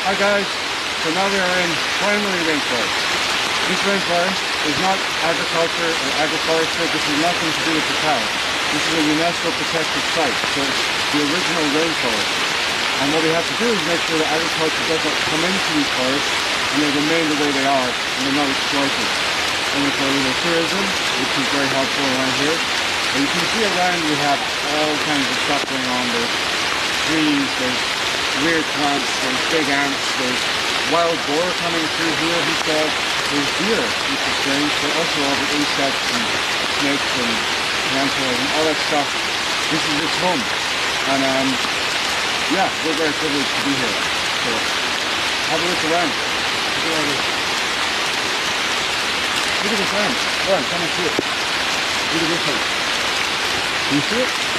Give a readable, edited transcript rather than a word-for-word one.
Hi guys, so now we are in primary rainforest. This rainforest is not agriculture or agroforestry. This has nothing to do with the cow. This is a UNESCO protected site, so it's the original rainforest. And what we have to do is make sure that agriculture doesn't come into these forests and they remain the way they are and they're not exploited. And it's a little tourism, which is very helpful around here. And you can see around we have all kinds of stuff going on. There's trees, there's weird plants, there's big ants, there's wild boar coming through here, he said. There's deer, which is strange, but also all the insects and snakes and tarantulas and all that stuff. This is its home. And yeah, we're very privileged to be here. So have a look around. Look at this ant. Come and see it. Look at this one. Can you see it?